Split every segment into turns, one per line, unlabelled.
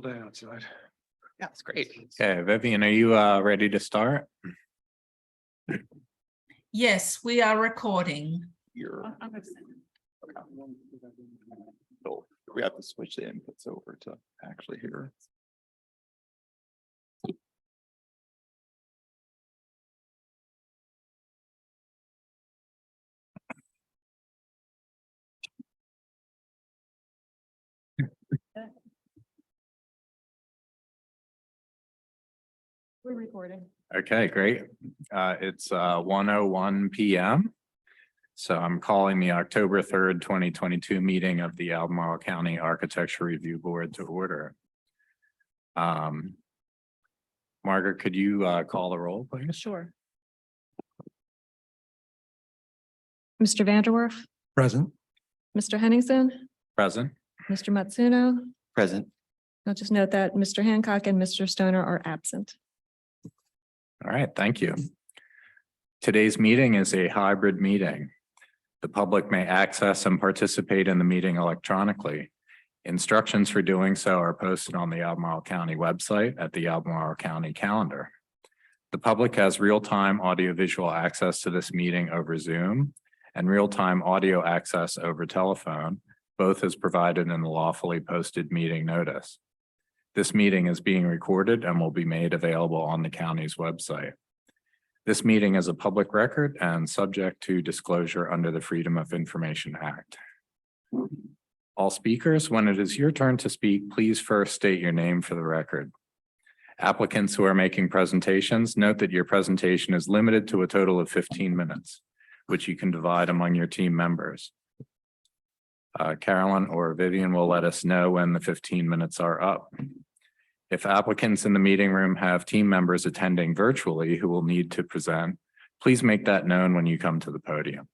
Beautiful day outside.
Yeah, it's great.
Okay, Vivian, are you ready to start?
Yes, we are recording.
So we have to switch the inputs over to actually hear.
We're recording.
Okay, great. It's 1:01 p.m. So I'm calling the October 3rd, 2022 meeting of the Albemarle County Architecture Review Board to order. Margaret, could you call the roll, please?
Sure. Mr. Vanderwerf,
Present.
Mr. Henningsen,
Present.
Mr. Matsuno.
Present.
I'll just note that Mr. Hancock and Mr. Stoner are absent.
All right, thank you. Today's meeting is a hybrid meeting. The public may access and participate in the meeting electronically. Instructions for doing so are posted on the Albemarle County website at the Albemarle County calendar. The public has real-time audiovisual access to this meeting over Zoom and real-time audio access over telephone, both as provided in the lawfully posted meeting notice. This meeting is being recorded and will be made available on the county's website. This meeting is a public record and subject to disclosure under the Freedom of Information Act. All speakers, when it is your turn to speak, please first state your name for the record. Applicants who are making presentations, note that your presentation is limited to a total of 15 minutes, which you can divide among your team members. Carolyn or Vivian will let us know when the 15 minutes are up. If applicants in the meeting room have team members attending virtually who will need to present, please make that known when you come to the podium.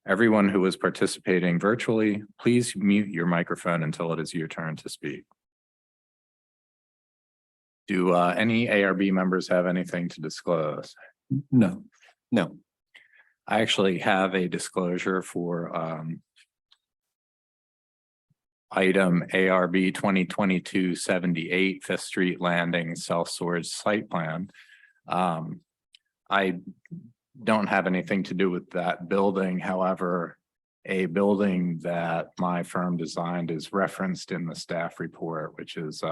Everyone who is participating virtually, please mute your microphone until it is your turn to speak. Do any ARB members have anything to disclose?
No.
I actually have a disclosure for item ARB 2022-78 Fifth Street Landing Self-Storage Site Plan. I don't have anything to do with that building. However, a building that my firm designed is referenced in the staff report, which is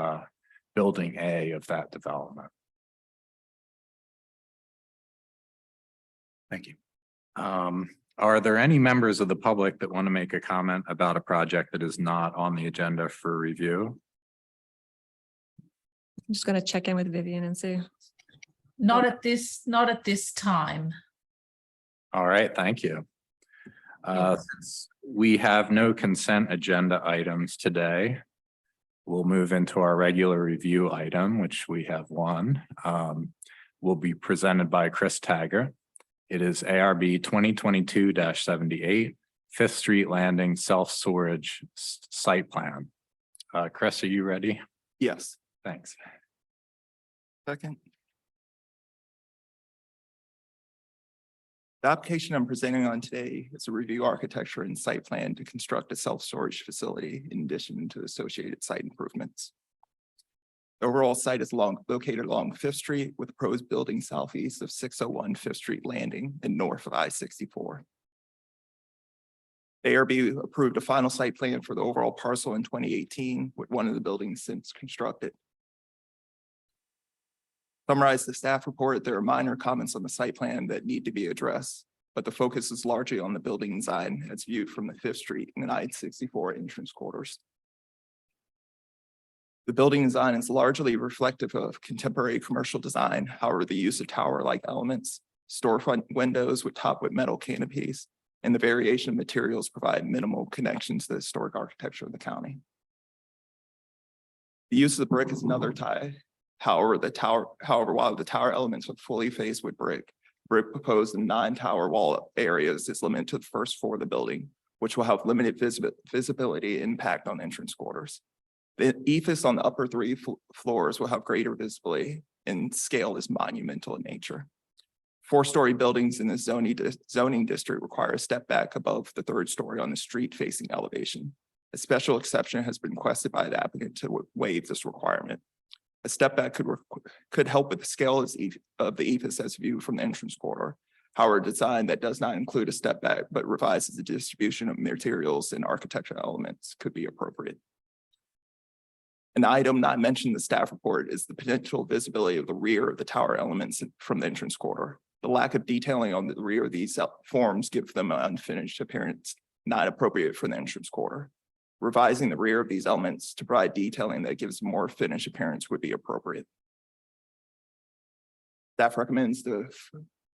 building A of that development. Thank you. Are there any members of the public that want to make a comment about a project that is not on the agenda for review?
I'm just going to check in with Vivian and see.
Not at this time.
All right, thank you. Since we have no consent agenda items today, we'll move into our regular review item, which we have one. Will be presented by Chris Taggart. It is ARB 2022-78 Fifth Street Landing Self-Storage Site Plan. Chris, are you ready?
Yes.
Thanks.
Second. The application I'm presenting on today is a review architecture and site plan to construct a self-storage facility in addition to associated site improvements. The overall site is located along Fifth Street with the proposed building southeast of 601 Fifth Street Landing and north of I-64. ARB approved a final site plan for the overall parcel in 2018 with one of the buildings since constructed. Summarize the staff report, there are minor comments on the site plan that need to be addressed, but the focus is largely on the building design as viewed from the Fifth Street and I-64 entrance corridors. The building design is largely reflective of contemporary commercial design. However, the use of tower-like elements, storefront windows with top-with metal canopies, and the variation of materials provide minimal connections to the historic architecture of the county. The use of the brick is another tie. However, while the tower elements are fully faced with brick proposed in 9 tower wall areas is limited to the first floor of the building, which will have limited visibility impact on entrance corridors. The ephes on the upper 3 floors will have greater visibility and scale is monumental in nature. 4-story buildings in the zoning district require a step back above the 3rd story on the street facing elevation. A special exception has been requested by the applicant to waive this requirement. A step back could help with the scale of the ephes as viewed from the entrance corridor. However, a design that does not include a step back but revises the distribution of materials and architectural elements could be appropriate. An item not mentioned in the staff report is the potential visibility of the rear of the tower elements from the entrance corridor. The lack of detailing on the rear of these forms gives them an unfinished appearance, not appropriate for the entrance corridor. Revising the rear of these elements to provide detailing that gives more finished appearance would be appropriate. Staff recommends the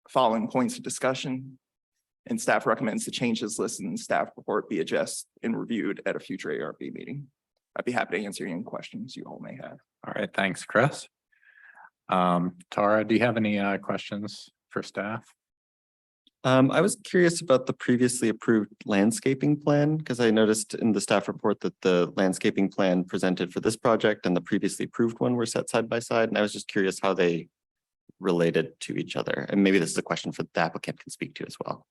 following points of discussion, and staff recommends the changes listed in the staff report be adjusted and reviewed at a future ARB meeting. I'd be happy to answer any questions you all may have.
All right, thanks, Chris. Tara, do you have any questions for staff?
I was curious about the previously approved landscaping plan, because I noticed in the staff report that the landscaping plan presented for this project and the previously approved one were set side by side. And I was just curious how they related to each other. And maybe this is a question for the applicant can speak to as well.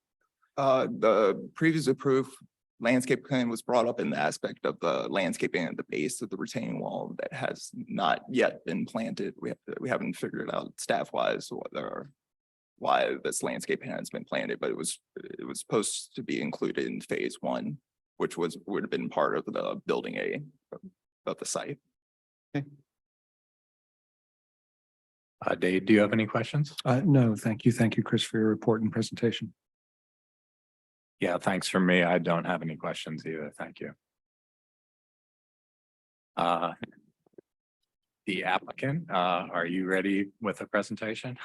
The previous approved landscape plan was brought up in the aspect of the landscaping at the base of the retaining wall that has not yet been planted. We haven't figured it out staff wise why this landscape has been planted, but it was supposed to be included in phase one, which would have been part of the building A of the site.
Okay.
Dave, do you have any questions?
No, thank you. Thank you, Chris, for your report and presentation.
Yeah, thanks for me. I don't have any questions either. Thank you. The applicant, are you ready with a presentation?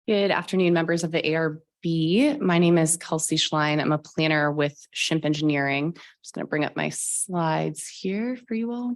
Good afternoon, members of the ARB. My name is Kelsey Schlein. I'm a planner with Shimp Engineering. I'm just going to bring up my slides here for you all.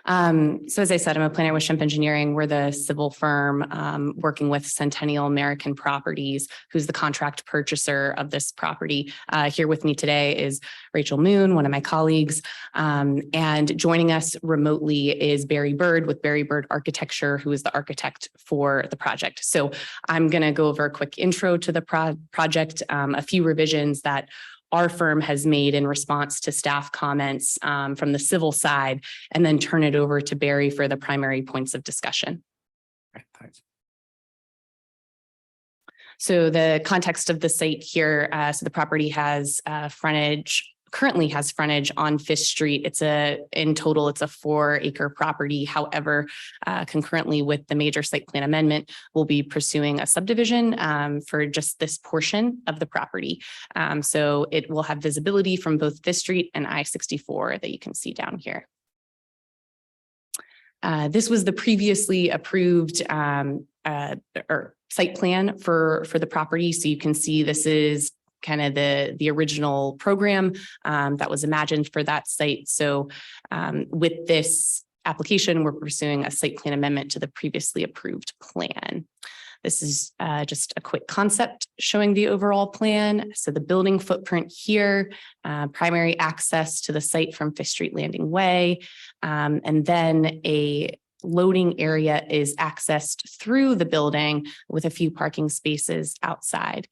So as I said, I'm a planner with Shimp Engineering. We're the civil firm working with Centennial American Properties, who's the contract purchaser of this property. Here with me today is Rachel Moon, one of my colleagues, and joining us remotely is Barry Bird with Barry Bird Architecture, who is the architect for the project. So I'm going to go over a quick intro to the project, a few revisions that our firm has made in response to staff comments from the civil side, and then turn it over to Barry for the primary points of discussion.
Okay, thanks.
So the context of the site here, so the property has currently has frontage on Fifth Street. In total, it's a 4-acre property. However, concurrently with the major site plan amendment, we'll be pursuing a subdivision for just this portion of the property. So it will have visibility from both Fifth Street and I-64 that you can see down here. This was the previously approved or site plan for the property. So you can see this is kind of the original program that was imagined for that site. So with this application, we're pursuing a site plan amendment to the previously approved plan. This is just a quick concept showing the overall plan. So the building footprint here, primary access to the site from Fifth Street Landing Way, and then a loading area is accessed through the building with a few parking spaces outside.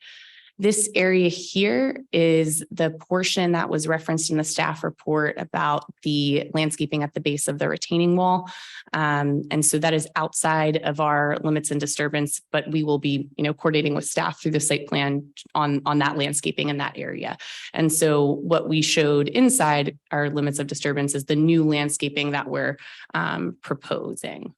This area here is the portion that was referenced in the staff report about the landscaping at the base of the retaining wall. And so that is outside of our limits and disturbance, but we will be, coordinating with staff through the site plan on that landscaping in that area. And so what we showed inside our limits of disturbance is the new landscaping that we're proposing.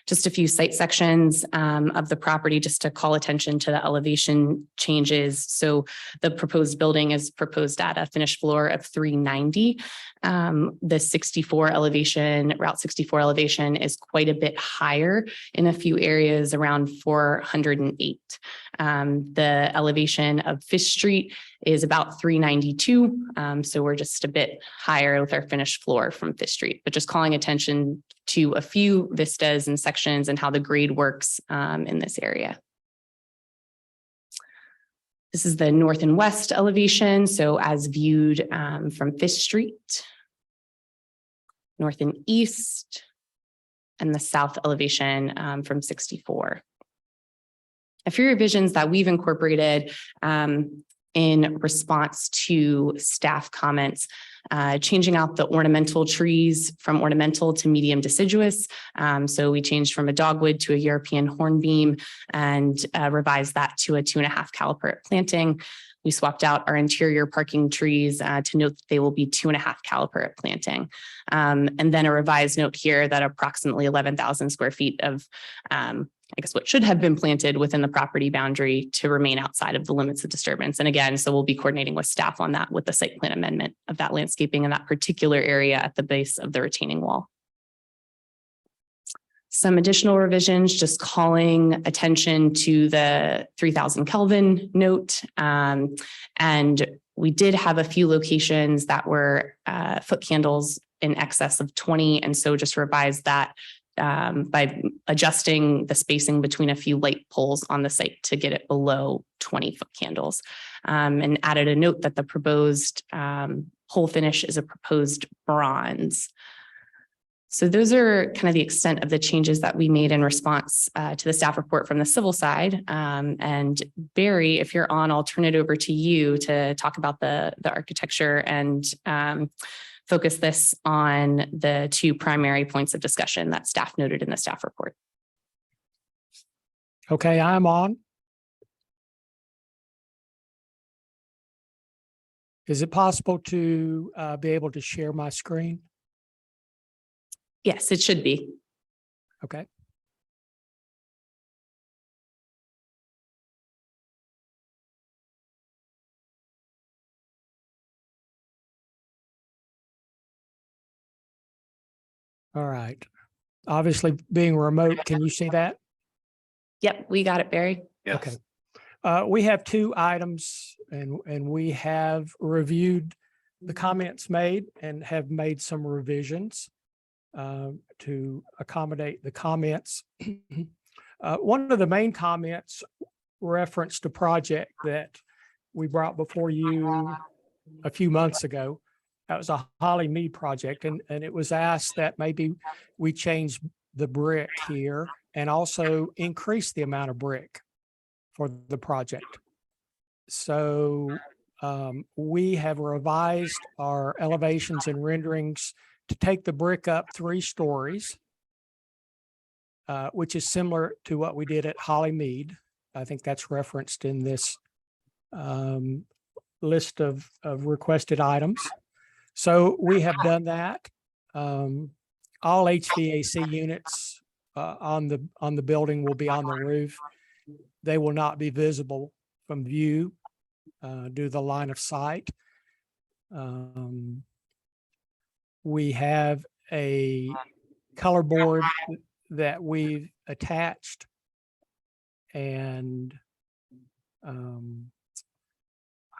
Just a few site sections of the property just to call attention to the elevation changes. So the proposed building is proposed at a finished floor of 390. The 64 elevation, Route 64 elevation is quite a bit higher in a few areas, around 408. The elevation of Fifth Street is about 392. So we're just a bit higher with our finished floor from Fifth Street, but just calling attention to a few vistas and sections and how the grade works in this area. This is the north and west elevation. So as viewed from Fifth Street. north and east, and the south elevation from 64. A few revisions that we've incorporated in response to staff comments, changing out the ornamental trees from ornamental to medium deciduous. So we changed from a dogwood to a European hornbeam and revised that to a 2.5 caliper planting. We swapped out our interior parking trees to note that they will be 2.5 caliper at planting. And then a revised note here that approximately 11,000 square feet of I guess what should have been planted within the property boundary to remain outside of the limits of disturbance. And again, so we'll be coordinating with staff on that with the site plan amendment of that landscaping in that particular area at the base of the retaining wall. Some additional revisions, just calling attention to the 3000 Kelvin note. And we did have a few locations that were foot candles in excess of 20. And so just revised that by adjusting the spacing between a few light poles on the site to get it below 20 foot candles, and added a note that the proposed pole finish is a proposed bronze. So those are kind of the extent of the changes that we made in response to the staff report from the civil side. And Barry, if you're on, I'll turn it over to you to talk about the architecture and focus this on the two primary points of discussion that staff noted in the staff report.
Okay, I'm on. Is it possible to be able to share my screen?
Yes, it should be.
Okay. All right. Obviously, being remote, can you see that?
Yep, we got it, Barry.
Okay. We have two items and we have reviewed the comments made and have made some revisions to accommodate the comments. One of the main comments referenced a project that we brought before you a few months ago. That was a Holly Mead project, and it was asked that maybe we change the brick here and also increase the amount of brick for the project. So we have revised our elevations and renderings to take the brick up 3 stories, which is similar to what we did at Holly Mead. I think that's referenced in this list of requested items. So we have done that. All HVAC units on the building will be on the roof. They will not be visible from view due to the line of sight. We have a color board that we've attached, and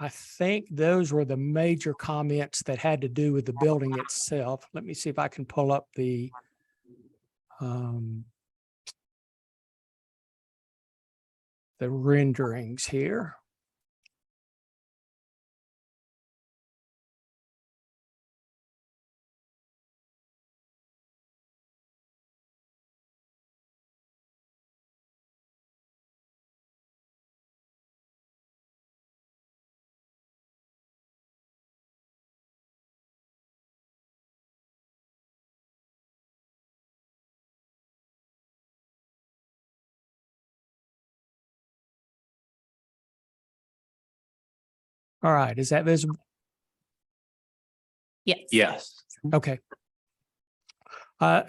I think those were the major comments that had to do with the building itself. Let me see if I can pull up the renderings here. All right, is that visible?
Yes.
Yes.
Okay.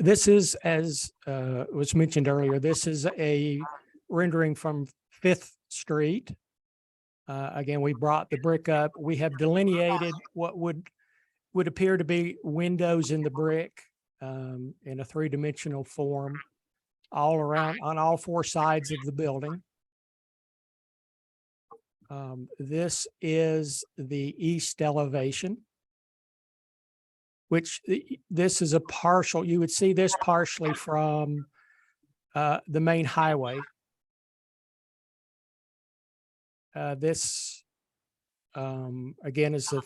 This is, as was mentioned earlier, this is a rendering from 5th Street. Again, we brought the brick up. We have delineated what would appear to be windows in the brick in a 3-dimensional form all around on all 4 sides of the building. This is the east elevation, which this is a partial, you would see this partially from the main highway. This, again, is the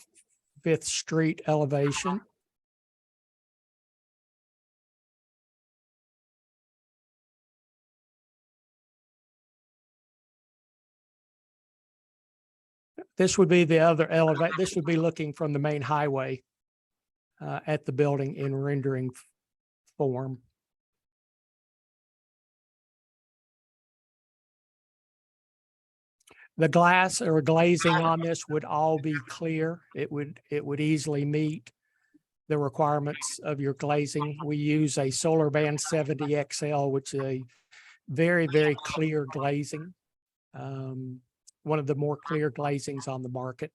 5th Street elevation. This would be the other elevate. This would be looking from the main highway at the building in rendering form. The glass or glazing on this would all be clear. It would easily meet the requirements of your glazing. We use a Solar Band 70 XL, which is a very, very clear glazing. One of the more clear glazings on the market.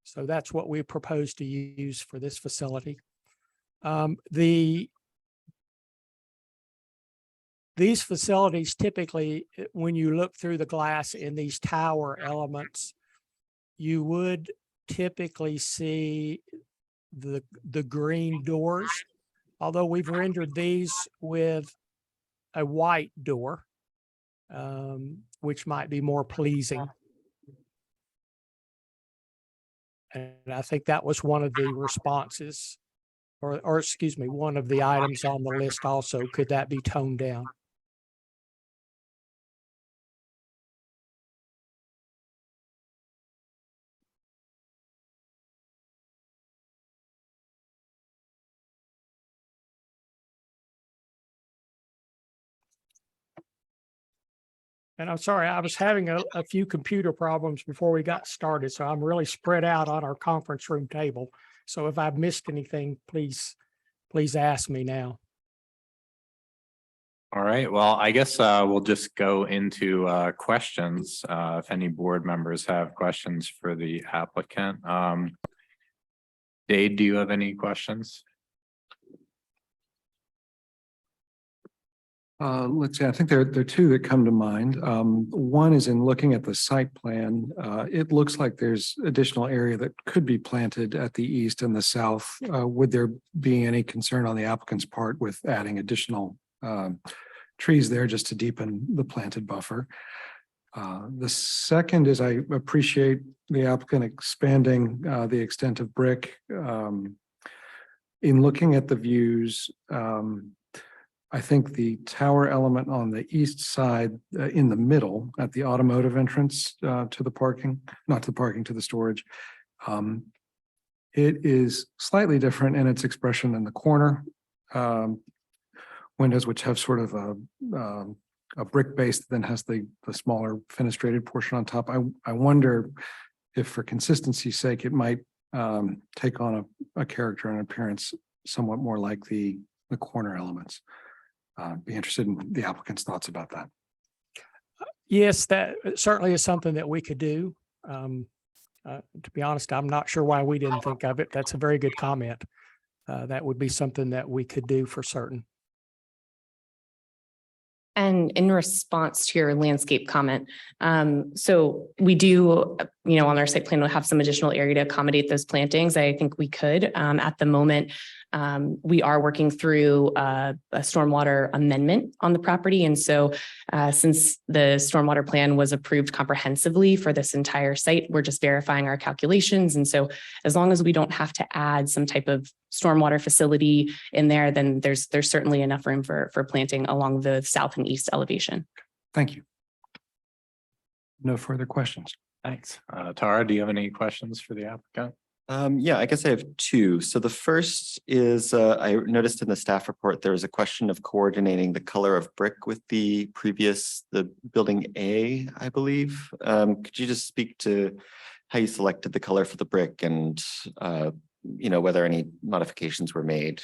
So that's what we propose to use for this facility. These facilities typically, when you look through the glass in these tower elements, you would typically see the green doors, although we've rendered these with a white door, which might be more pleasing. And I think that was one of the responses, or excuse me, one of the items on the list also. Could that be toned down? And I'm sorry, I was having a few computer problems before we got started, so I'm really spread out on our conference room table. So if I've missed anything, please ask me now.
All right, well, I guess we'll just go into questions. If any board members have questions for the applicant. Dave, do you have any questions?
Let's see, I think there are two that come to mind. One is in looking at the site plan. It looks like there's additional area that could be planted at the east and the south. Would there be any concern on the applicant's part with adding additional trees there just to deepen the planted buffer? The second is I appreciate the applicant expanding the extent of brick. In looking at the views, I think the tower element on the east side in the middle at the automotive entrance to the parking, not to the parking, to the storage. It is slightly different in its expression than the corner windows, which have sort of a brick base that then has the smaller fenestrated portion on top. I wonder if for consistency's sake, it might take on a character and appearance somewhat more like the corner elements. Be interested in the applicant's thoughts about that.
Yes, that certainly is something that we could do. To be honest, I'm not sure why we didn't think of it. That's a very good comment. That would be something that we could do for certain.
And in response to your landscape comment, so we do, on our site plan, we'll have some additional area to accommodate those plantings. I think we could. At the moment, we are working through a stormwater amendment on the property. And so since the stormwater plan was approved comprehensively for this entire site, we're just verifying our calculations. And so as long as we don't have to add some type of stormwater facility in there, then there's certainly enough room for planting along the south and east elevation.
Thank you. No further questions.
Thanks. Tara, do you have any questions for the applicant?
Yeah, I guess I have two. So the first is I noticed in the staff report, there was a question of coordinating the color of brick with the building A, I believe. Could you just speak to how you selected the color for the brick and whether any modifications were made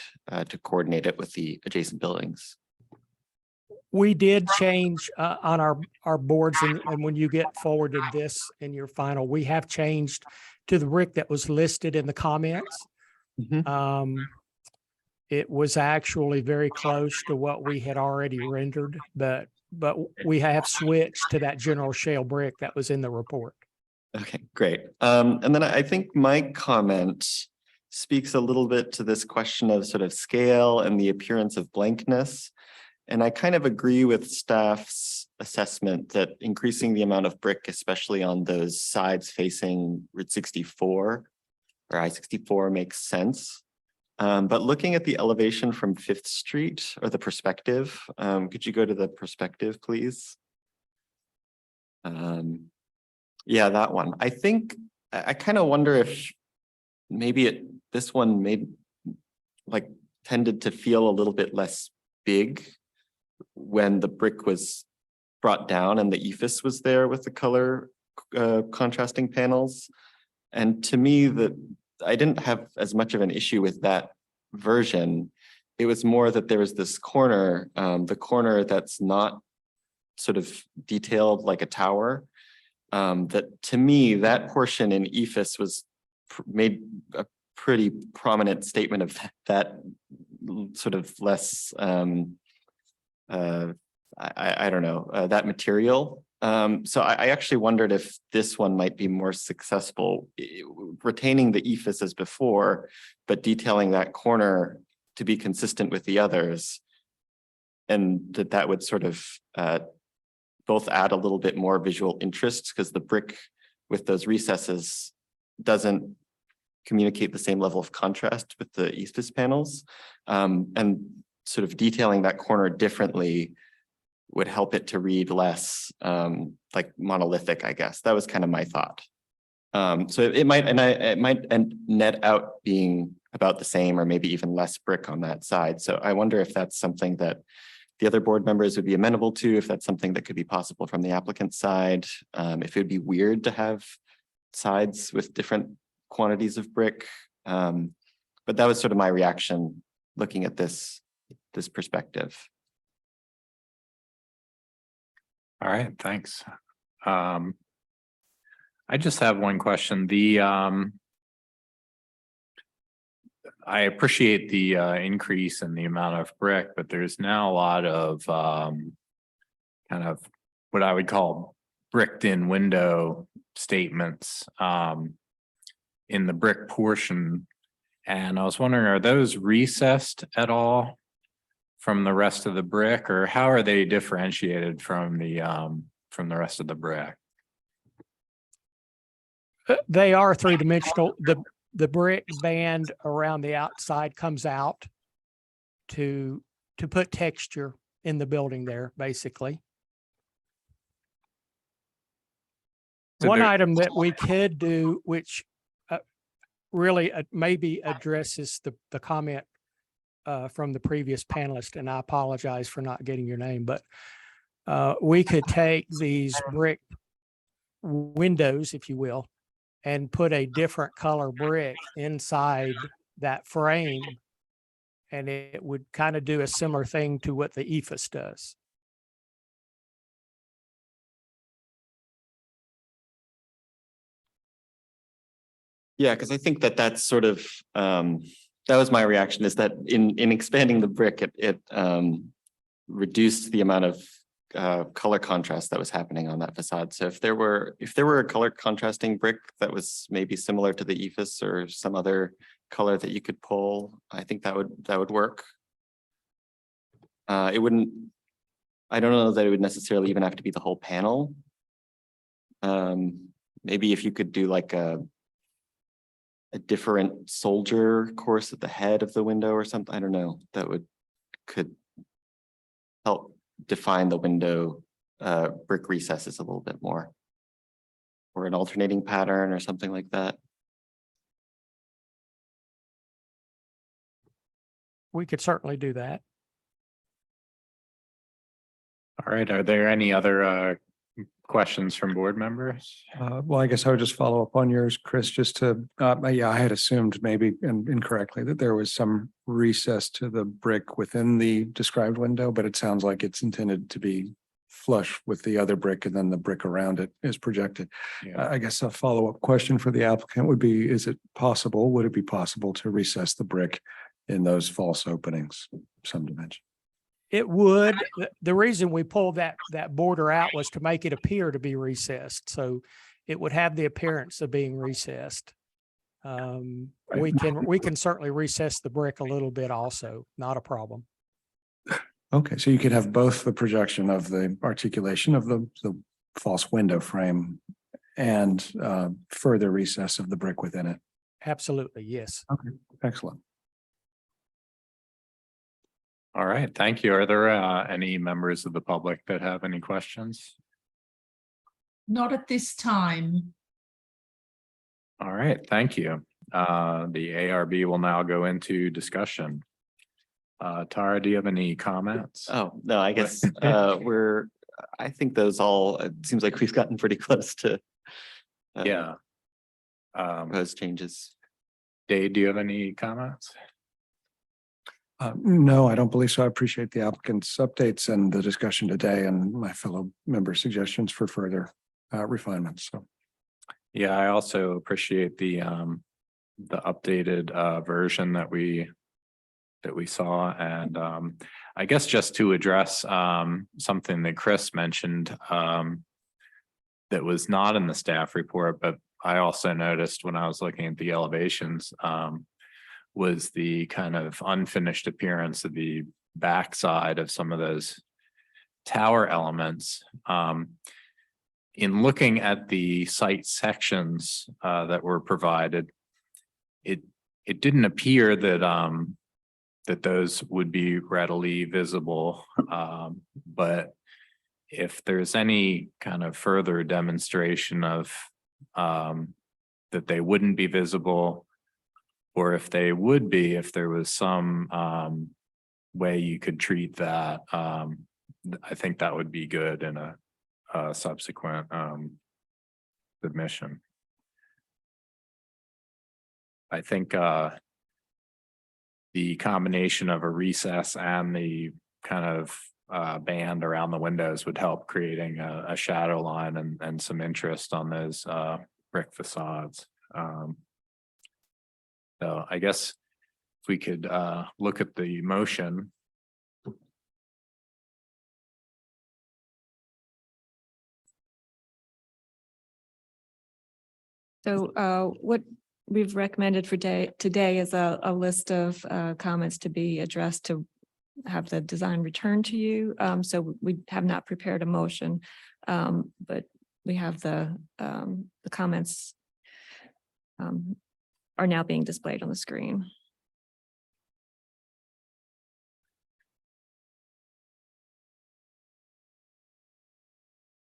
to coordinate it with the adjacent buildings?
We did change on our boards, and when you get forwarded this in your final, we have changed to the brick that was listed in the comments.
Mm-hmm.
It was actually very close to what we had already rendered, but we have switched to that general shale brick that was in the report.
Okay, great. And then I think my comment speaks a little bit to this question of sort of scale and the appearance of blankness. And I kind of agree with staff's assessment that increasing the amount of brick, especially on those sides facing Route 64 or I-64, makes sense. But looking at the elevation from 5th Street or the perspective, could you go to the perspective, please? Yeah, that one. I think I kind of wonder if maybe this one tended to feel a little bit less big when the brick was brought down and the ephes was there with the color contrasting panels. And to me, I didn't have as much of an issue with that version. It was more that there was this corner, the corner that's not sort of detailed like a tower. That to me, that portion in ephes was made a pretty prominent statement of that sort of less, I don't know, that material. So I actually wondered if this one might be more successful, retaining the ephes as before, but detailing that corner to be consistent with the others. And that would sort of both add a little bit more visual interest, because the brick with those recesses doesn't communicate the same level of contrast with the ephes panels. And sort of detailing that corner differently would help it to read less like monolithic, I guess. That was kind of my thought. So it might net out being about the same or maybe even less brick on that side. So I wonder if that's something that the other board members would be amenable to, if that's something that could be possible from the applicant's side, if it would be weird to have sides with different quantities of brick. But that was sort of my reaction looking at this perspective.
All right, thanks. I just have one question. I appreciate the increase in the amount of brick, but there's now a lot of kind of what I would call bricked in window statements in the brick portion. And I was wondering, are those recessed at all from the rest of the brick, or how are they differentiated from the rest of the brick?
They are three-dimensional. The brick band around the outside comes out to put texture in the building there, basically. One item that we could do, which really maybe addresses the comment from the previous panelist, and I apologize for not getting your name, but we could take these brick windows, if you will, and put a different color brick inside that frame, and it would kind of do a similar thing to what the ephes does.
Yeah, because I think that's sort of that was my reaction, is that in expanding the brick, it reduced the amount of color contrast that was happening on that facade. So if there were a color contrasting brick that was maybe similar to the ephes or some other color that you could pull, I think that would work. It wouldn't. I don't know that it would necessarily even have to be the whole panel. Maybe if you could do like a different soldier course at the head of the window or something, I don't know, that could help define the window brick recesses a little bit more, or an alternating pattern or something like that.
We could certainly do that.
All right, are there any other questions from board members?
Well, I guess I would just follow up on yours, Chris, just to, yeah, I had assumed maybe and incorrectly that there was some recess to the brick within the described window, but it sounds like it's intended to be flush with the other brick, and then the brick around it is projected.
Yeah.
I guess a follow-up question for the applicant would be, would it be possible to recess the brick in those false openings, some dimension?
It would. The reason we pulled that border out was to make it appear to be recessed. So it would have the appearance of being recessed. We can certainly recess the brick a little bit also, not a problem.
Okay, so you could have both the projection of the articulation of the false window frame and further recess of the brick within it.
Absolutely, yes.
Okay, excellent.
All right, thank you. Are there any members of the public that have any questions?
Not at this time.
All right, thank you. The ARB will now go into discussion. Tara, do you have any comments?
Oh, no, I guess I think those all, it seems like we've gotten pretty close to
Yeah.
proposed changes.
Dave, do you have any comments?
No, I don't believe so. I appreciate the applicant's updates and the discussion today and my fellow member suggestions for further refinements. So.
Yeah, I also appreciate the updated version that we saw. And I guess just to address something that Chris mentioned that was not in the staff report, but I also noticed when I was looking at the elevations was the kind of unfinished appearance of the backside of some of those tower elements. In looking at the site sections that were provided, it didn't appear that that those would be readily visible. But if there's any kind of further demonstration of that they wouldn't be visible, or if they would be, if there was some way you could treat that, I think that would be good in a subsequent submission. I think the combination of a recess and the kind of band around the windows would help creating a shadow line and some interest on those brick facades. So I guess if we could look at the motion.
So what we've recommended for today is a list of comments to be addressed to have the design returned to you. So we have not prepared a motion, but we have the comments are now being displayed on the screen.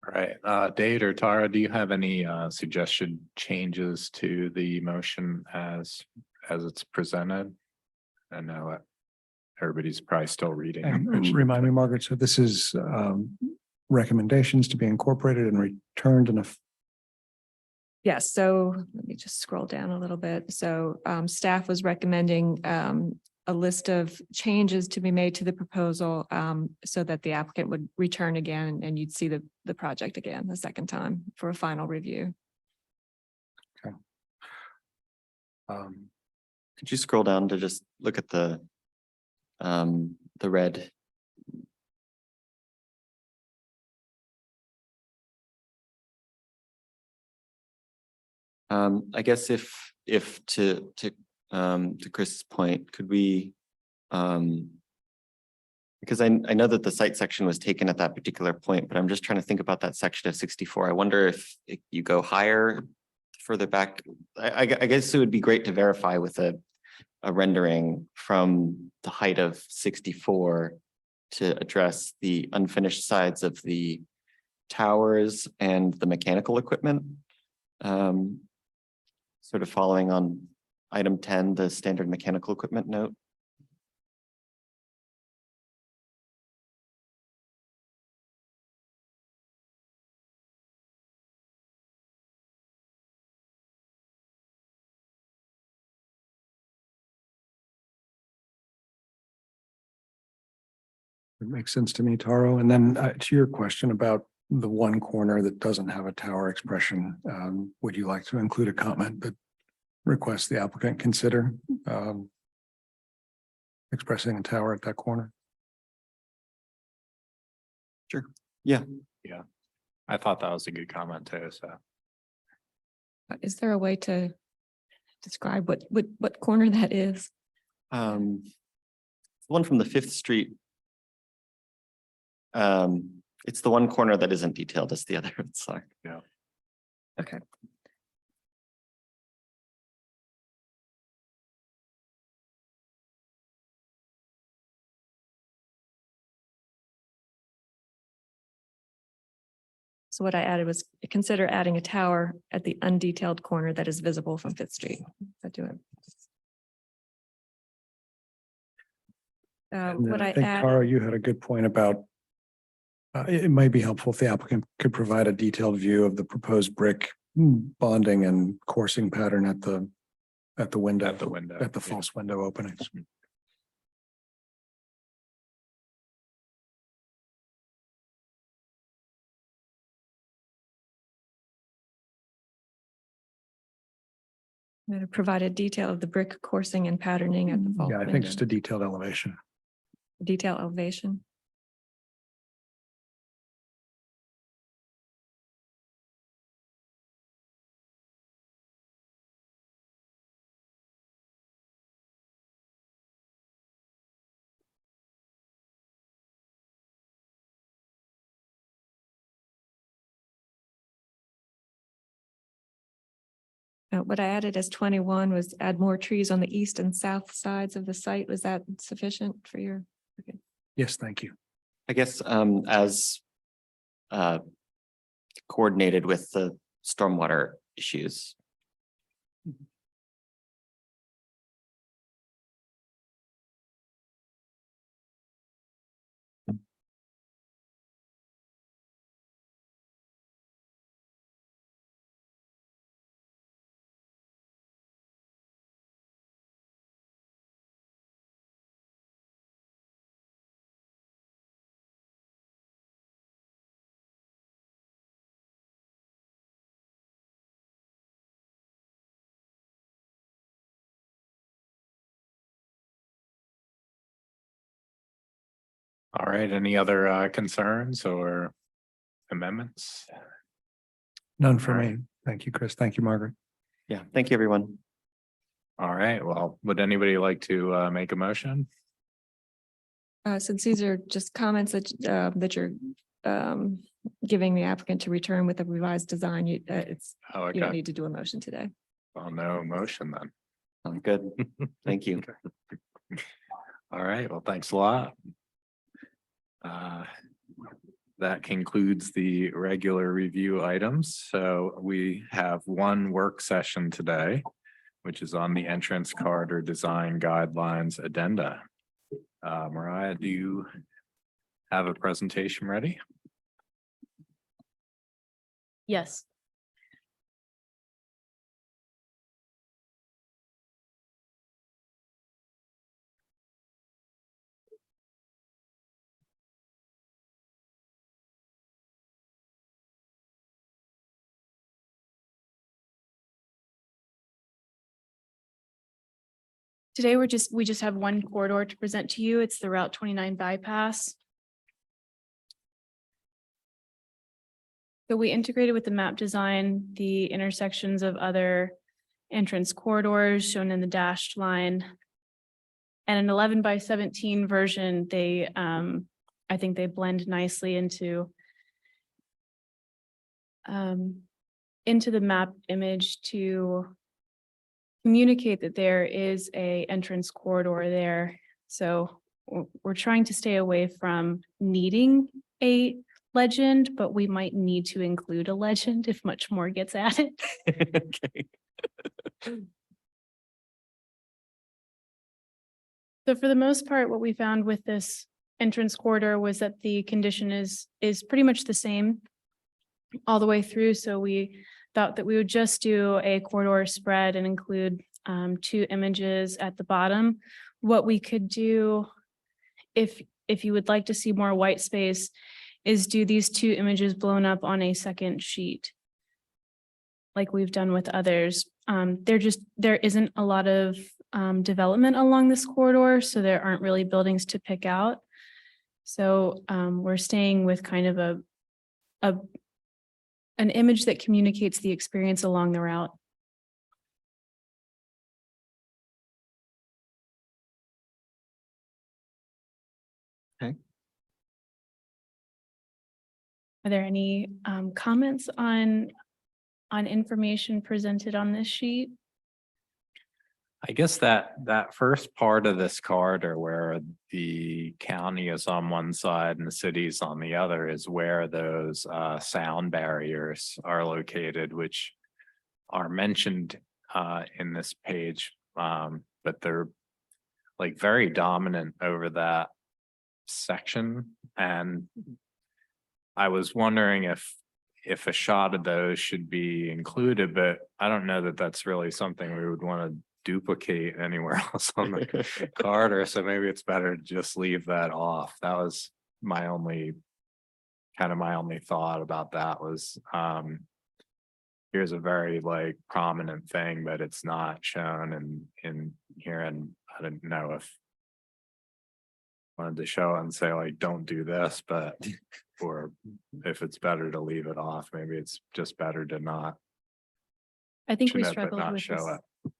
All right, Dave or Tara, do you have any suggested changes to the motion as it's presented? I know that everybody's probably still reading.
And remind me, Margaret, so this is recommendations to be incorporated and returned in a.
Yes, so let me just scroll down a little bit. So staff was recommending a list of changes to be made to the proposal so that the applicant would return again and you'd see the project again the second time for a final review.
Okay.
Could you scroll down to just look at the red? I guess if to Chris's point, could we, because I know that the site section was taken at that particular point, but I'm just trying to think about that section of 64. I wonder if you go higher, further back. I guess it would be great to verify with a rendering from the height of 64 to address the unfinished sides of the towers and the mechanical equipment. Sort of following on item 10, the standard mechanical equipment note.
It makes sense to me, Taro. And then to your question about the one corner that doesn't have a tower expression, would you like to include a comment that requests the applicant consider expressing a tower at that corner?
Sure. Yeah.
Yeah, I thought that was a good comment too. So
Is there a way to describe what corner that is?
The one from the 5th Street. It's the one corner that isn't detailed as the other. Sorry.
yeah.
Okay. So what I added was consider adding a tower at the undetailed corner that is visible from Fifth Street. Does that do it?
And then
What
I
I
think,
add,
Tara, you had a good point about it might be helpful if the applicant could provide a detailed view of the proposed brick bonding and coursing pattern at the window.
At the window,
At the
yeah.
false window openings.
I'm going to provide a detail of the brick coursing and patterning at the false
Yeah, I think
window.
just a detailed elevation.
Detail elevation. What I added as 21 was add more trees on the east and south sides of the site. Was that sufficient for your?
Yes, thank you.
I guess as coordinated with the stormwater issues.
All right, any other concerns or amendments?
None for
All
me.
right.
Thank you, Chris. Thank you, Margaret.
Yeah, thank you, everyone.
All right, well, would anybody like to make a motion?
Since these are just comments that you're giving the applicant to return with a revised design, you
Oh,
you don't
okay,
need to do a motion today.
well, no motion then.
Sounds good. Thank you.
All right, well, thanks a lot. That concludes the regular review items. So we have one work session today, which is on the entrance corridor design guidelines addenda. Mariah, do you have a presentation ready?
Yes. Today, we just have one corridor to present to you. It's the Route 29 bypass. So we integrated with the map design, the intersections of other entrance corridors shown in the dashed line. And an 11:17 version, they, I think they blend nicely into the map image to communicate that there is a entrance corridor there. So we're trying to stay away from needing a legend, but we might need to include a legend if much more gets added.
Okay.
So for the most part, what we found with this entrance corridor was that the condition is pretty much the same all the way through. So we thought that we would just do a corridor spread and include 2 images at the bottom. What we could do, if you would like to see more white space, is do these 2 images blown up on a second sheet, like we've done with others. There isn't a lot of development along this corridor, so there aren't really buildings to pick out. So we're staying with kind of an image that communicates the experience along the route.
Okay.
Are there any comments on information presented on this sheet?
I guess that first part of this corridor where the county is on one side and the city's on the other is where those sound barriers are located, which are mentioned in this page, but they're like very dominant over that section. And I was wondering if a shot of those should be included, but I don't know that that's really something we would want to duplicate anywhere else on the corridor. So maybe it's better to just leave that off. That was my only thought about that was, here's a very like prominent thing, but it's not shown in here. And I didn't know if wanted to show and say like, don't do this, but, or if it's better to leave it off, maybe it's just better to not.
I think we
mention it, but
struggled
not
with
show
this.
it.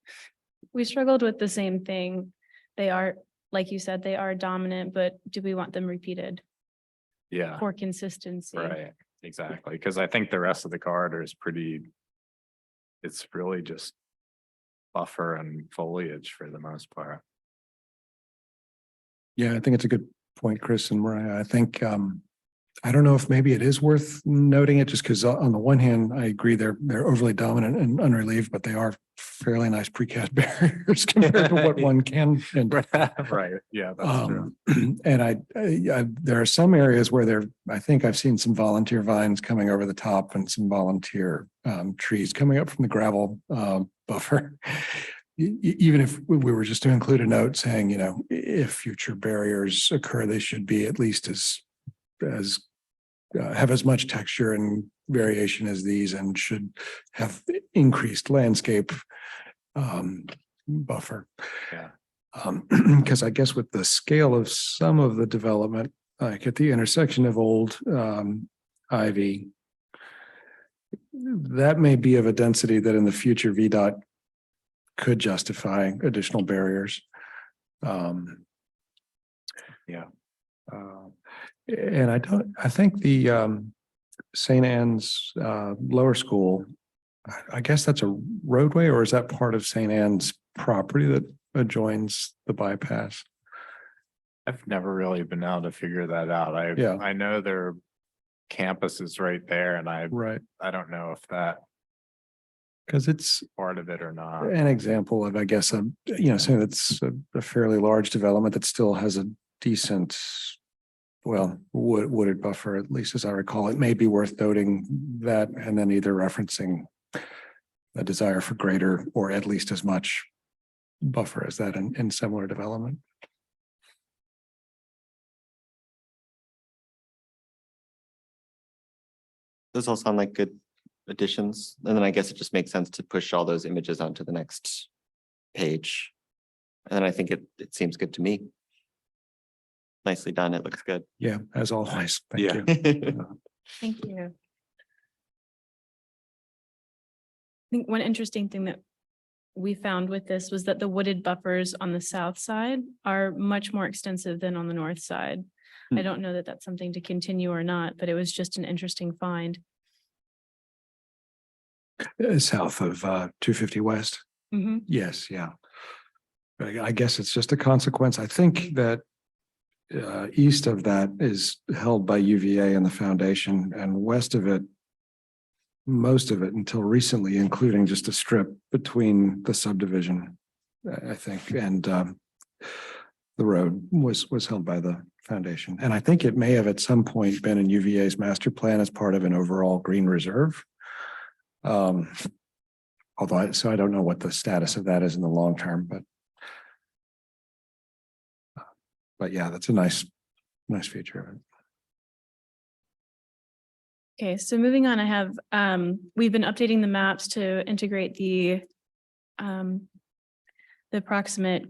We struggled with the same thing. They are, like you said, they are dominant, but do we want them repeated
Yeah,
for consistency?
right, exactly. Because I think the rest of the corridor is pretty, it's really just buffer and foliage for the most part.
Yeah, I think it's a good point, Chris and Mariah. I think, I don't know if maybe it is worth noting it just because on the one hand, I agree they're overly dominant and unrelieved, but they are fairly nice precast barriers compared to what one can. And,
Right, yeah, that's true.
and I, there are some areas where I think I've seen some volunteer vines coming over the top and some volunteer trees coming up from the gravel buffer. Even if we were just to include a note saying, you know, if future barriers occur, they should be at least as have as much texture and variation as these and should have increased landscape buffer.
Yeah.
Because I guess with the scale of some of the development, like at the intersection of Old Ivy, that may be of a density that in the future VDOT could justify additional barriers.
Yeah.
And I think the St. Anne's Lower School, I guess that's a roadway, or is that part of St. Anne's property that adjoins the bypass?
I've never really been able to figure that out.
Yeah.
I know their campus is right there and
Right.
I don't know if that
Because it's
part of it or not.
an example of, I guess, something that's a fairly large development that still has a decent, well, wooded buffer, at least as I recall. It may be worth noting that and then either referencing a desire for greater or at least as much buffer as that in similar development.
Those all sound like good additions. And then I guess it just makes sense to push all those images onto the next page. And then I think it seems good to me. Nicely done. It looks good.
Yeah, as always. Thank
Yeah.
you.
Thank you. I think one interesting thing that we found with this was that the wooded buffers on the south side are much more extensive than on the north side. I don't know that that's something to continue or not, but it was just an interesting find.
South of 250 West.
Mhm.
Yes, yeah. I guess it's just a consequence. I think that east of that is held by UVA and the foundation, and west of it, most of it until recently, including just a strip between the subdivision, I think, and the road was held by the foundation. And I think it may have at some point been in UVA's master plan as part of an overall green reserve. Although I don't know what the status of that is in the long term, but yeah, that's a nice feature of it.
Okay, so moving on, I have, we've been updating the maps to integrate the approximate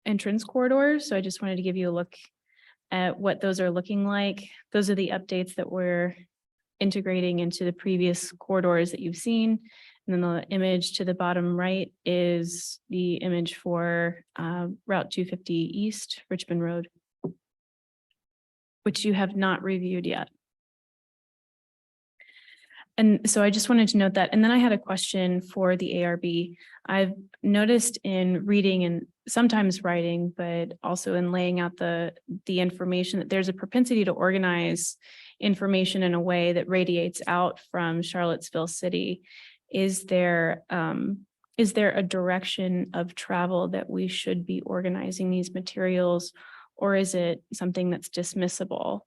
entrance corridors. So I just wanted to give you a look at what those are looking like. Those are the updates that we're integrating into the previous corridors that you've seen. And then the image to the bottom right is the image for Route 250 East, Richmond Road, which you have not reviewed yet. And so I just wanted to note that. And then I had a question for the ARB. I've noticed in reading and sometimes writing, but also in laying out the information that there's a propensity to organize information in a way that radiates out from Charlottesville City. Is there a direction of travel that we should be organizing these materials, or is it something that's dismissible?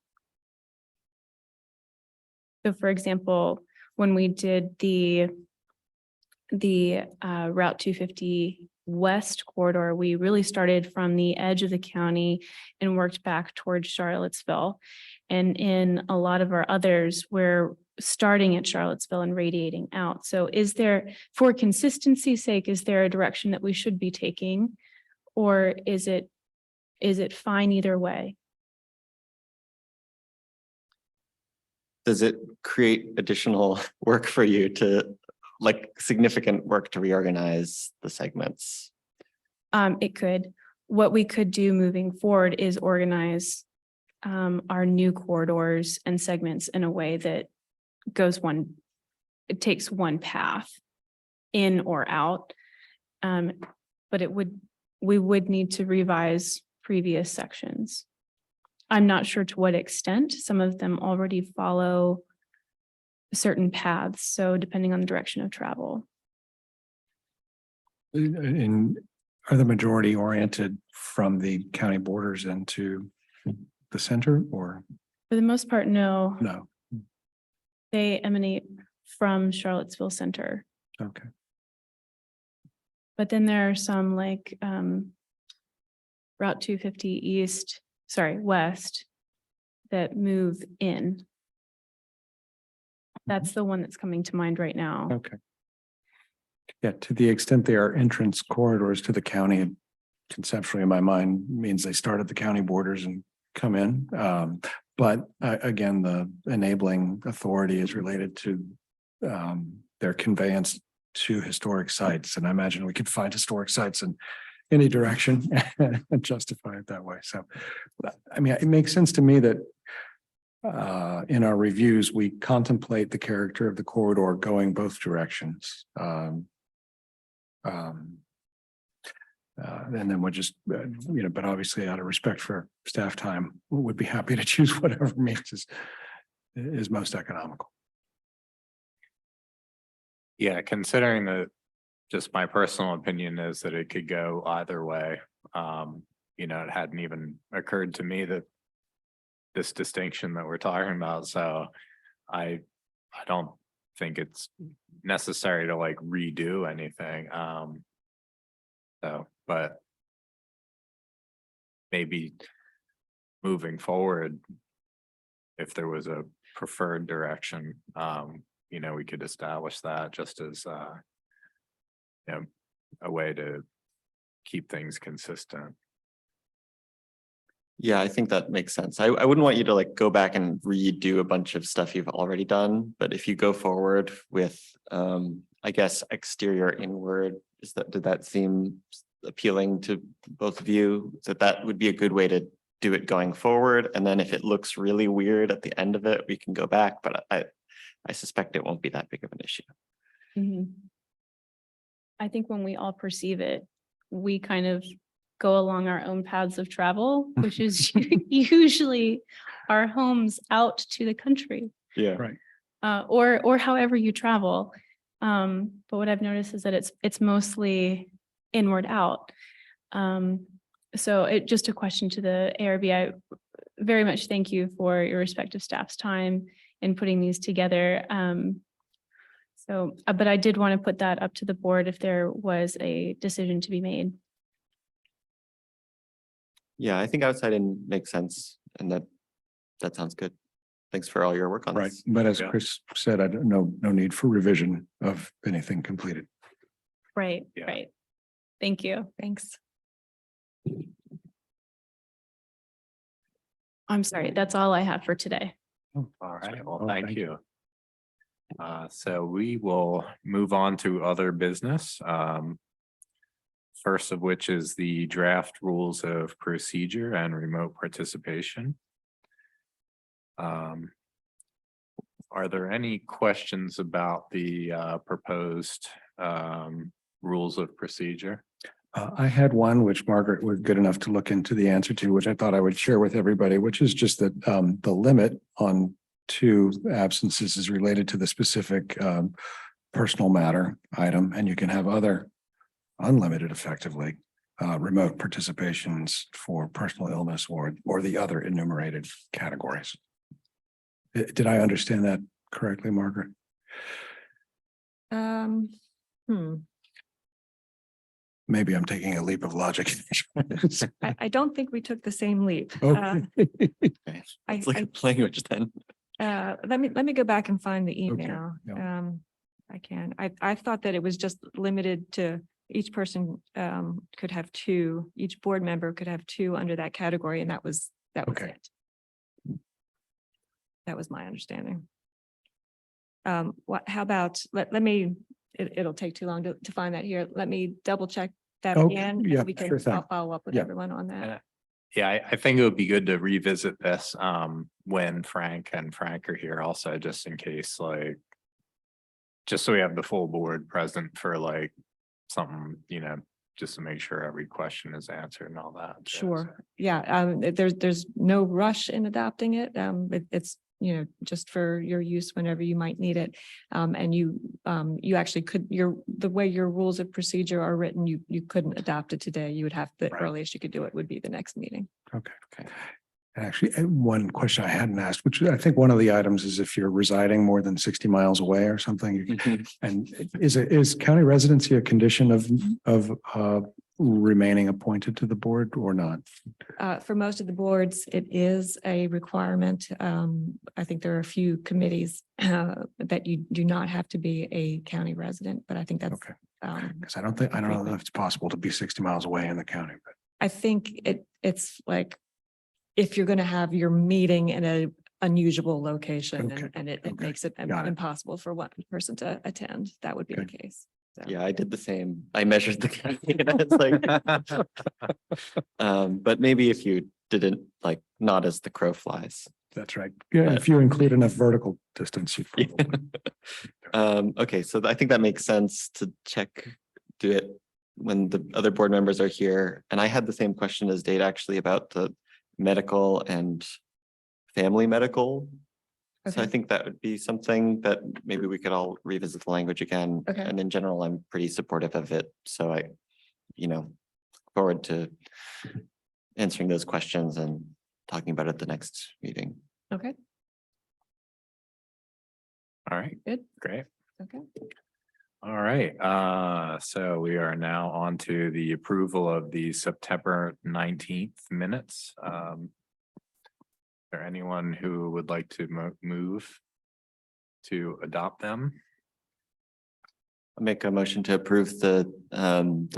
So for example, when we did the Route 250 West corridor, we really started from the edge of the county and worked back towards Charlottesville. And in a lot of our others, we're starting at Charlottesville and radiating out. So is there, for consistency's sake, is there a direction that we should be taking? Or is it fine either way?
Does it create additional work for you to, like, significant work to reorganize the segments?
It could. What we could do moving forward is organize our new corridors and segments in a way that it takes one path in or out. But we would need to revise previous sections. I'm not sure to what extent. Some of them already follow certain paths, so depending on the direction of travel.
And are the majority oriented from the county borders into the center, or
For the most part, no.
no?
They emanate from Charlottesville Center.
Okay.
But then there are some like Route 250 West that move in. That's the one that's coming to mind right now.
Okay. Yeah, to the extent they are entrance corridors to the county, conceptually in my mind means they start at the county borders and come in. But again, the enabling authority is related to their conveyance to historic sites. And I imagine we could find historic sites in any direction and justify it that way. So, I mean, it makes sense to me that in our reviews, we contemplate the character of the corridor going both directions. And then we'll just, but obviously out of respect for staff time, we would be happy to choose whatever means is most economical.
Yeah, considering that, just my personal opinion is that it could go either way. It hadn't even occurred to me that this distinction that we're talking about. So I don't think it's necessary to like redo anything. But maybe moving forward, if there was a preferred direction, we could establish that just as a way to keep things consistent.
Yeah, I think that makes sense. I wouldn't want you to like go back and redo a bunch of stuff you've already done, but if you go forward with, I guess, exterior inward, did that seem appealing to both of you? That would be a good way to do it going forward. And then if it looks really weird at the end of it, we can go back, but I suspect it won't be that big of an issue.
Mm-hmm. I think when we all perceive it, we kind of go along our own paths of travel, which is usually our homes out to the country.
Yeah.
Right.
Or however you travel. But what I've noticed is that it's mostly inward out. So just a question to the ARB. I very much thank you for your respective staff's time in putting these together. But I did want to put that up to the board if there was a decision to be made.
Yeah, I think outside in makes sense, and that sounds good. Thanks for all your work on
Right.
this.
But as
Yeah.
Chris said, no need for revision of anything completed.
Right,
Yeah.
right. Thank you.
Thanks.
I'm sorry, that's all I have for today.
All right, well,
Oh,
thank you. So we will move on to other business. First of which is the draft rules of procedure and remote participation. Are there any questions about the proposed rules of procedure?
I had one which Margaret was good enough to look into the answer to, which I thought I would share with everybody, which is just that the limit on 2 absences is related to the specific personal matter item, and you can have other unlimited, effectively, remote participations for personal illness or the other enumerated categories. Did I understand that correctly, Margaret? Maybe I'm taking a leap of logic.
I don't think we took the same leap.
Okay.
Okay,
I-
let's look
I-
at the language then.
Let me go back and find the email.
yeah.
I can. I thought that it was just limited to each person could have 2, each board member could have 2 under that category, and that was
Okay.
it. That was my understanding. How about, let me, it'll take too long to find that here. Let me double check that
Okay,
again.
yeah,
and we can,
sure thing.
I'll follow up with
Yeah.
everyone on that.
Yeah, I think it would be good to revisit this when Frank and Frank are here also, just in case, like, just so we have the full board present for like something, just to make sure every question is answered and all that. too, so.
Sure. Yeah, there's no rush in adopting it. It's, just for your use whenever you might need it. And you actually could, the way your rules of procedure are written, you couldn't adopt it today. You would have, the
Right.
earliest you could do it would be the next meeting.
Okay. And actually, one question I hadn't asked, which I think one of the items is if you're residing more than 60 miles away or something. And is county residency a condition of remaining appointed to the board or not?
For most of the boards, it is a requirement. I think there are a few committees that you do not have to be a county resident, but I think that's.
Okay. Because I don't know if it's possible to be 60 miles away in the county, but.
I think it's like, if you're going to have your meeting in an unusual location
Okay,
and it
okay,
makes it
got it.
impossible for one person to attend, that would be the
Okay.
case. So.
Yeah, I did the same. I measured the county and I was like, but maybe if you didn't, like, not as the crow flies.
That's right. Yeah, if you include enough vertical distance, you
Yeah.
probably.
Okay, so I think that makes sense to do it when the other board members are here. And I had the same question as Dade actually about the medical and family medical. So I
Okay.
think that would be something that maybe we could all revisit the language again.
Okay.
And in general, I'm pretty supportive of it. So I, forward to answering those questions and talking about it at the next meeting.
Okay,
All right,
good.
great.
Okay.
All right, so we are now on to the approval of the September 19th minutes. Is there anyone who would like to move to adopt them?
I'll make a motion to approve the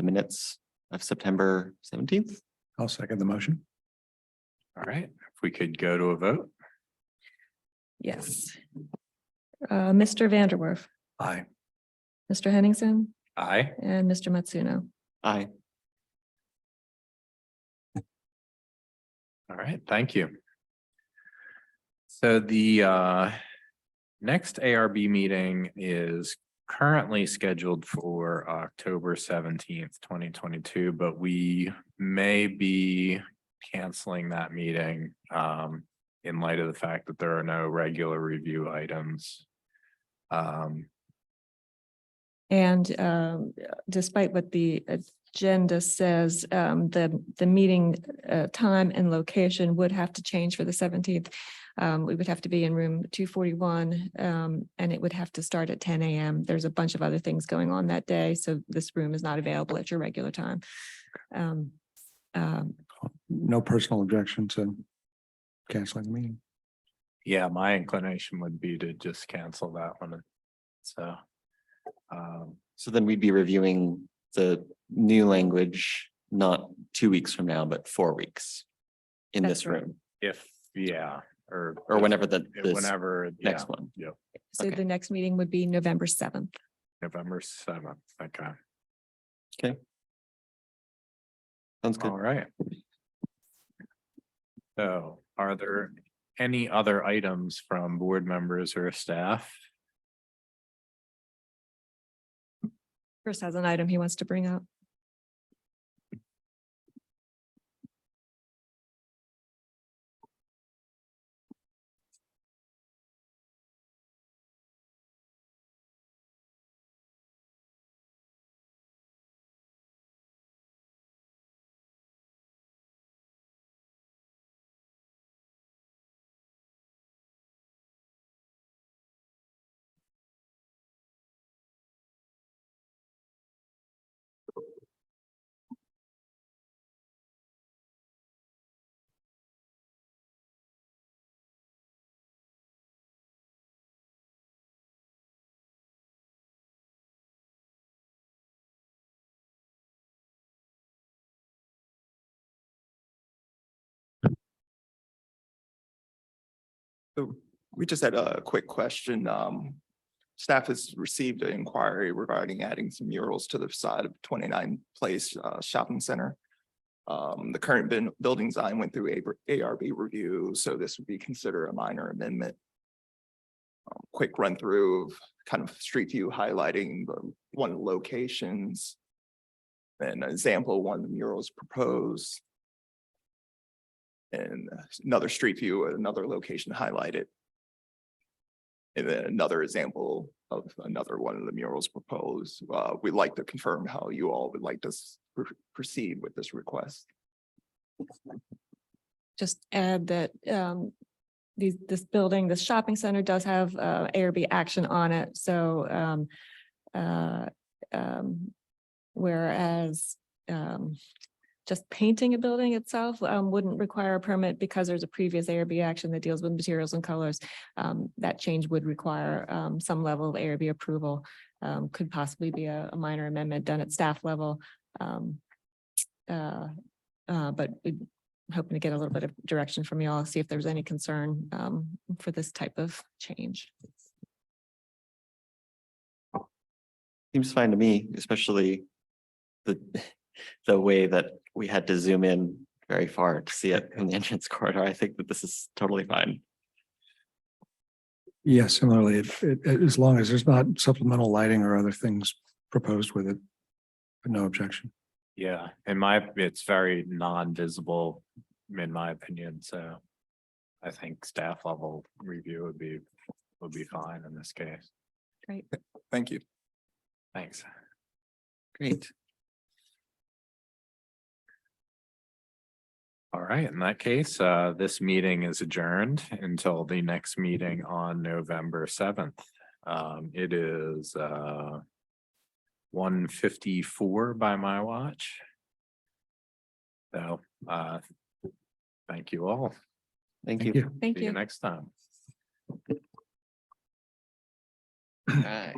minutes of September 17th.
I'll second the motion.
All right, if we could go to a vote.
Yes. Mr. Vanderwerf,
Aye.
Mr. Henningsen,
Aye.
and Mr. Matsuno.
Aye.
All right, thank you. So the next ARB meeting is currently scheduled for October 17th, 2022, but we may be canceling that meeting in light of the fact that there are no regular review items.
And despite what the agenda says, the meeting time and location would have to change for the 17th. We would have to be in room 241, and it would have to start at 10 a.m. There's a bunch of other things going on that day, so this room is not available at your regular time.
No personal objection to canceling the meeting.
Yeah, my inclination would be to just cancel that one. So.
So then we'd be reviewing the new language, not 2 weeks from now, but 4 weeks in
That's
this
right.
room,
Or
whenever this
whenever,
next one.
Yep,
So
Okay.
the next meeting would be November 7th.
November 7th, okay.
Sounds good.
All right. So are there any other items from board members or staff?
Chris has an item he wants to bring up.
So we just had a quick question. Staff has received an inquiry regarding adding some murals to the side of 29 Place Shopping Center. The current building design went through ARB review, so this would be considered a minor amendment. Quick run through of kind of street view highlighting one of the locations. An example of one of the murals proposed. And another street view at another location highlighted. And then another example of another one of the murals proposed. We'd like to confirm how you all would like to proceed with this request.
Just add that this building, this shopping center does have ARB action on it, so whereas just painting a building itself wouldn't require a permit because there's a previous ARB action that deals with materials and colors. That change would require some level of ARB approval. Could possibly be a minor amendment done at staff level. But we're hoping to get a little bit of direction from you all, see if there's any concern for this type of change.
Seems fine to me, especially the way that we had to zoom in very far to see it in the entrance corridor. I think that this is totally fine.
Yes, similarly, as long as there's not supplemental lighting or other things proposed with it, but no objection.
Yeah, it's very non-visible in my opinion, so I think staff level review would be fine in this case.
Great.
Thank you.
Thanks.
Great.
All right, in that case, this meeting is adjourned until the next meeting on November 7th. It is 1:54 by my watch. So thank you all.
Thank
Thank
you.
you.
Thank
See you
you.
next time.
Right.